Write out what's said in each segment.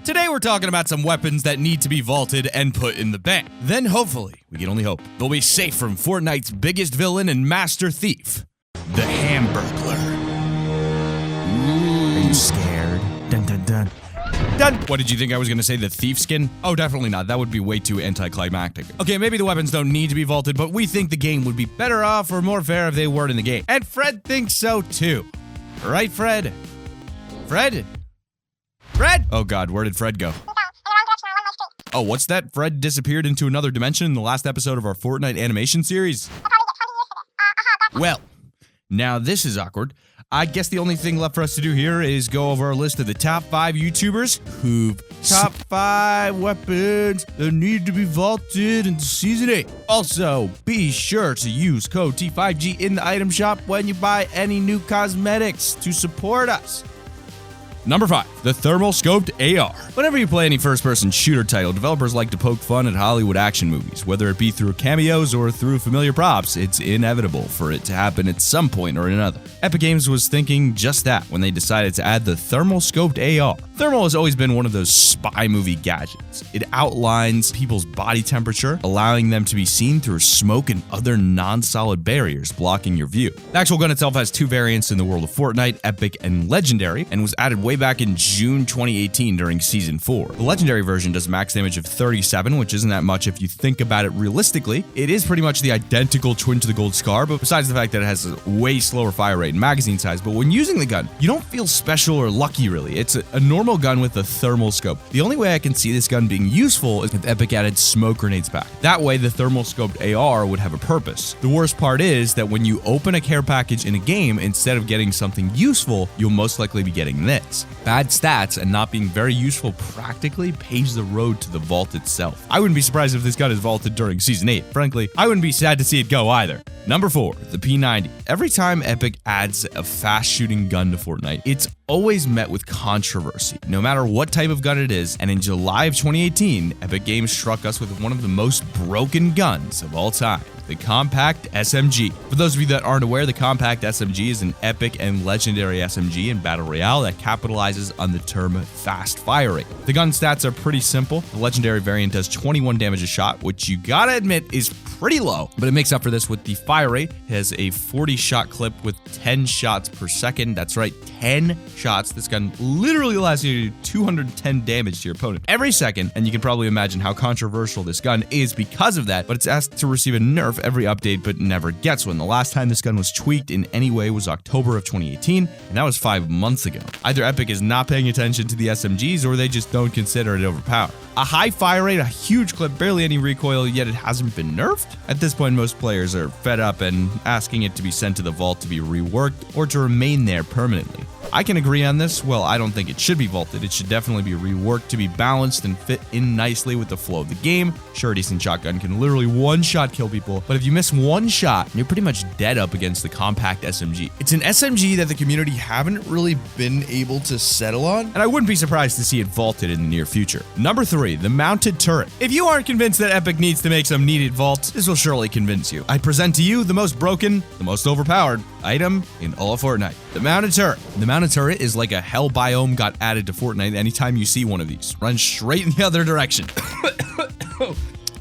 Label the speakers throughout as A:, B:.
A: Today we're talking about some weapons that need to be vaulted and put in the bank. Then hopefully, we can only hope, they'll be safe from Fortnite's biggest villain and master thief, the Hamburglar. Are you scared? Dun dun dun. Done. What did you think I was gonna say, the thief skin? Oh, definitely not. That would be way too anticlimactic. Okay, maybe the weapons don't need to be vaulted, but we think the game would be better off or more fair if they weren't in the game. And Fred thinks so too. Right, Fred? Fred? Fred? Oh god, where did Fred go? Oh, what's that? Fred disappeared into another dimension in the last episode of our Fortnite animation series? Well, now this is awkward. I guess the only thing left for us to do here is go over our list of the top 5 YouTubers who've top 5 weapons that need to be vaulted into Season 8. Also, be sure to use code T5G in the item shop when you buy any new cosmetics to support us. Number 5, the Thermal Scoped AR. Whenever you play any first-person shooter title, developers like to poke fun at Hollywood action movies. Whether it be through cameos or through familiar props, it's inevitable for it to happen at some point or another. Epic Games was thinking just that when they decided to add the Thermal Scoped AR. Thermal has always been one of those spy movie gadgets. It outlines people's body temperature, allowing them to be seen through smoke and other non-solid barriers blocking your view. The actual gun itself has 2 variants in the world of Fortnite, Epic and Legendary, and was added way back in June 2018 during Season 4. The Legendary version does max damage of 37, which isn't that much if you think about it realistically. It is pretty much the identical twin to the Gold Scar, but besides the fact that it has a way slower fire rate and magazine size, but when using the gun, you don't feel special or lucky really. It's a normal gun with a thermal scope. The only way I can see this gun being useful is if Epic added smoke grenades back. That way the Thermal Scoped AR would have a purpose. The worst part is that when you open a care package in a game, instead of getting something useful, you'll most likely be getting this. Bad stats and not being very useful practically paves the road to the vault itself. I wouldn't be surprised if this gun is vaulted during Season 8. Frankly, I wouldn't be sad to see it go either. Number 4, the P90. Every time Epic adds a fast shooting gun to Fortnite, it's always met with controversy, no matter what type of gun it is, and in July of 2018, Epic Games struck us with one of the most broken guns of all time, the Compact SMG. For those of you that aren't aware, the Compact SMG is an epic and legendary SMG in Battle Royale that capitalizes on the term fast fire rate. The gun stats are pretty simple. The legendary variant does 21 damage a shot, which you gotta admit is pretty low, but it makes up for this with the fire rate. It has a 40 shot clip with 10 shots per second. That's right, 10 shots. This gun literally allows you to do 210 damage to your opponent every second, and you can probably imagine how controversial this gun is because of that, but it's asked to receive a nerf every update but never gets one. The last time this gun was tweaked in any way was October of 2018, and that was 5 months ago. Either Epic is not paying attention to the SMGs or they just don't consider it overpowered. A high fire rate, a huge clip, barely any recoil, yet it hasn't been nerfed? At this point, most players are fed up and asking it to be sent to the vault to be reworked or to remain there permanently. I can agree on this. Well, I don't think it should be vaulted. It should definitely be reworked to be balanced and fit in nicely with the flow of the game. Sure, a decent shotgun can literally one-shot kill people, but if you miss one shot, you're pretty much dead up against the Compact SMG. It's an SMG that the community haven't really been able to settle on, and I wouldn't be surprised to see it vaulted in the near future. Number 3, the Mounted Turret. If you aren't convinced that Epic needs to make some needed vaults, this will surely convince you. I present to you the most broken, the most overpowered item in all of Fortnite, the Mounted Turret. The Mounted Turret is like a hell biome got added to Fortnite. Anytime you see one of these, run straight in the other direction. Oh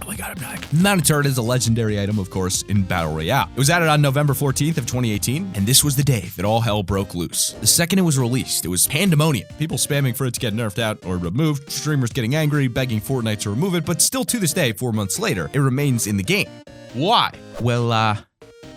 A: my god, I'm dying. The Mounted Turret is a legendary item, of course, in Battle Royale. It was added on November 14th of 2018, and this was the day that all hell broke loose. The second it was released, it was pandemonium. People spamming for it to get nerfed out or removed, streamers getting angry, begging Fortnite to remove it, but still to this day, 4 months later, it remains in the game. Why? Well,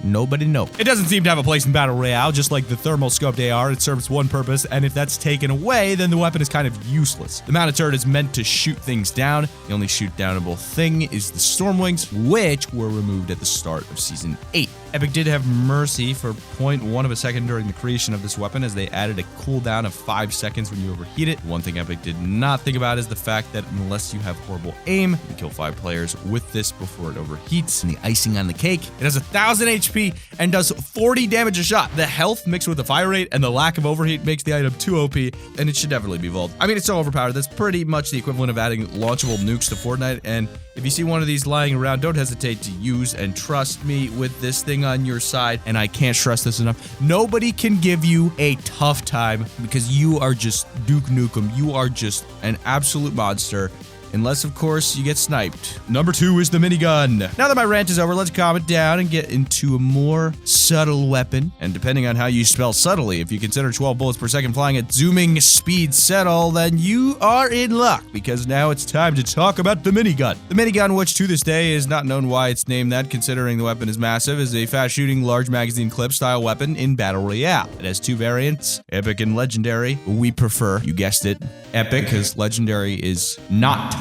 A: nobody knows. It doesn't seem to have a place in Battle Royale, just like the Thermal Scoped AR. It serves one purpose, and if that's taken away, then the weapon is kind of useless. The Mounted Turret is meant to shoot things down. The only shoot downable thing is the Stormwings, which were removed at the start of Season 8. Epic did have mercy for 0.1 of a second during the creation of this weapon, as they added a cooldown of 5 seconds when you overheat it. One thing Epic did not think about is the fact that unless you have horrible aim, you can kill 5 players with this before it overheats. And the icing on the cake, it has 1,000 HP and does 40 damage a shot. The health mixed with the fire rate and the lack of overheat makes the item too OP, and it should definitely be vaulted. I mean, it's so overpowered, that's pretty much the equivalent of adding launchable nukes to Fortnite, and If you see one of these lying around, don't hesitate to use, and trust me, with this thing on your side, and I can't stress this enough, nobody can give you a tough time because you are just Duke Nukem. You are just an absolute monster. Unless, of course, you get sniped. Number 2 is the minigun. Now that my rant is over, let's calm it down and get into a more subtle weapon. And depending on how you spell subtly, if you consider 12 bullets per second flying at zooming speed subtle, then you are in luck, because now it's time to talk about the minigun. The minigun, which to this day is not known why it's named that, considering the weapon is massive, is a fast-shooting, large magazine clip style weapon in Battle Royale. It has 2 variants, Epic and Legendary. We prefer, you guessed it, Epic, because Legendary is not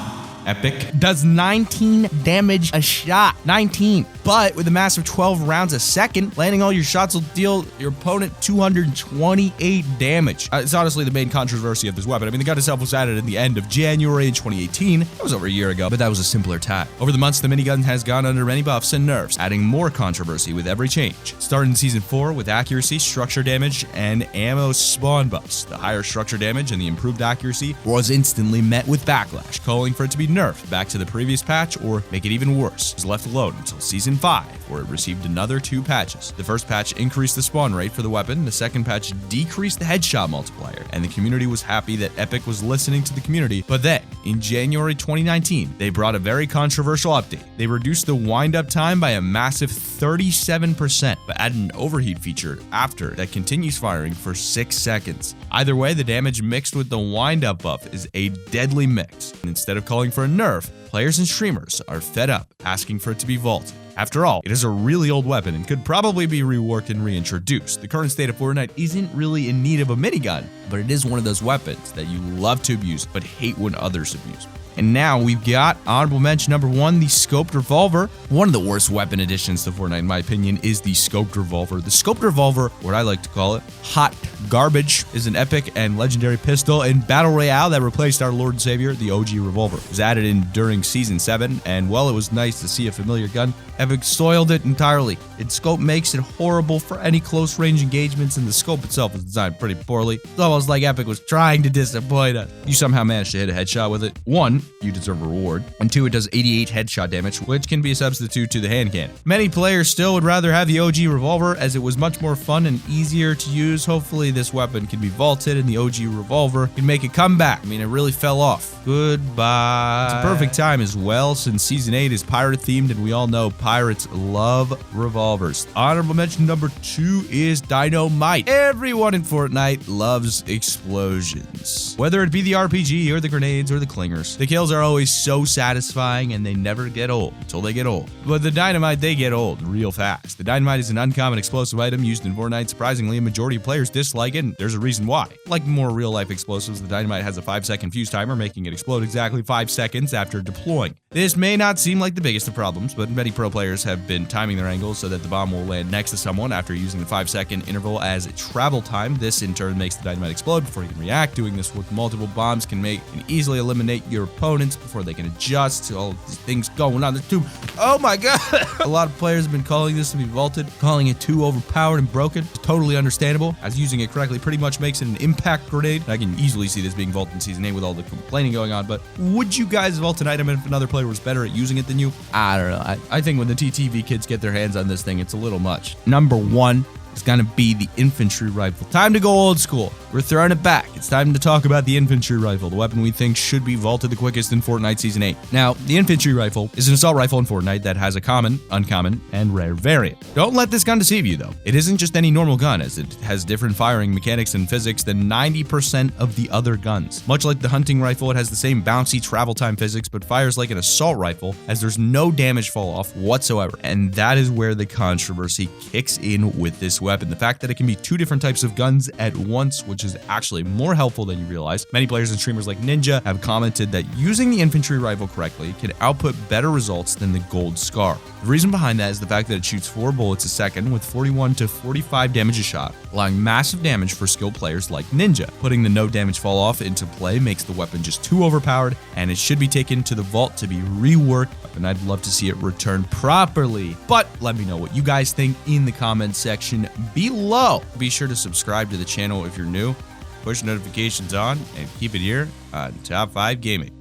A: epic. Does 19 damage a shot. 19. But with a massive 12 rounds a second, landing all your shots will deal your opponent 228 damage. It's honestly the main controversy of this weapon. I mean, the gun itself was added in the end of January in 2018. That was over a year ago, but that was a simpler time. Over the months, the minigun has gone under many buffs and nerfs, adding more controversy with every change. Started in Season 4 with accuracy, structure damage, and ammo spawn buffs. The higher structure damage and the improved accuracy was instantly met with backlash, calling for it to be nerfed back to the previous patch or make it even worse. It was left alone until Season 5, where it received another 2 patches. The first patch increased the spawn rate for the weapon, the second patch decreased the headshot multiplier, and the community was happy that Epic was listening to the community. But then, in January 2019, they brought a very controversial update. They reduced the wind-up time by a massive 37%, but added an overheat feature after that continues firing for 6 seconds. Either way, the damage mixed with the wind-up buff is a deadly mix. And instead of calling for a nerf, players and streamers are fed up, asking for it to be vaulted. After all, it is a really old weapon and could probably be reworked and reintroduced. The current state of Fortnite isn't really in need of a minigun, but it is one of those weapons that you love to abuse but hate when others abuse. And now we've got honorable mention number 1, the Scoped Revolver. One of the worst weapon additions to Fortnite, in my opinion, is the Scoped Revolver. The Scoped Revolver, what I like to call it, hot garbage, is an epic and legendary pistol in Battle Royale that replaced our Lord and Savior, the OG Revolver. It was added in during Season 7, and while it was nice to see a familiar gun, Epic soiled it entirely. Its scope makes it horrible for any close-range engagements, and the scope itself is designed pretty poorly. It's almost like Epic was trying to disappoint us. You somehow managed to hit a headshot with it. 1, you deserve a reward, and 2, it does 88 headshot damage, which can be a substitute to the hand cannon. Many players still would rather have the OG Revolver, as it was much more fun and easier to use. Hopefully this weapon can be vaulted and the OG Revolver can make a comeback. I mean, it really fell off. Goodbye. It's a perfect time as well, since Season 8 is pirate themed, and we all know pirates love revolvers. Honorable mention number 2 is Dynamite. Everyone in Fortnite loves explosions. Whether it be the RPG or the grenades or the clingers, the kills are always so satisfying and they never get old until they get old. But the Dynamite, they get old real fast. The Dynamite is an uncommon explosive item used in Fortnite. Surprisingly, a majority of players dislike it, and there's a reason why. Like more real-life explosives, the Dynamite has a 5-second fuse timer, making it explode exactly 5 seconds after deploying. This may not seem like the biggest of problems, but many pro players have been timing their angles so that the bomb will land next to someone after using the 5-second interval as travel time. This in turn makes the Dynamite explode before you can react. Doing this with multiple bombs can easily eliminate your opponents before they can adjust to all these things going on. There's 2. Oh my god! A lot of players have been calling this to be vaulted, calling it too overpowered and broken. It's totally understandable, as using it correctly pretty much makes it an impact grenade. I can easily see this being vaulted in Season 8 with all the complaining going on, but would you guys vault an item if another player was better at using it than you? I don't know. I think when the TTV kids get their hands on this thing, it's a little much. Number 1 is gonna be the Infantry Rifle. Time to go old school. We're throwing it back. It's time to talk about the Infantry Rifle, the weapon we think should be vaulted the quickest in Fortnite Season 8. Now, the Infantry Rifle is an assault rifle in Fortnite that has a common, uncommon, and rare variant. Don't let this gun deceive you, though. It isn't just any normal gun, as it has different firing mechanics and physics than 90% of the other guns. Much like the hunting rifle, it has the same bouncy travel time physics, but fires like an assault rifle, as there's no damage fall off whatsoever. And that is where the controversy kicks in with this weapon. The fact that it can be 2 different types of guns at once, which is actually more helpful than you realize. Many players and streamers like Ninja have commented that using the Infantry Rifle correctly can output better results than the Gold Scar. The reason behind that is the fact that it shoots 4 bullets a second with 41 to 45 damage a shot, allowing massive damage for skilled players like Ninja. Putting the no damage fall off into play makes the weapon just too overpowered, and it should be taken to the vault to be reworked, and I'd love to see it return properly. But let me know what you guys think in the comments section below. Be sure to subscribe to the channel if you're new, push notifications on, and keep it here on Top 5 Gaming.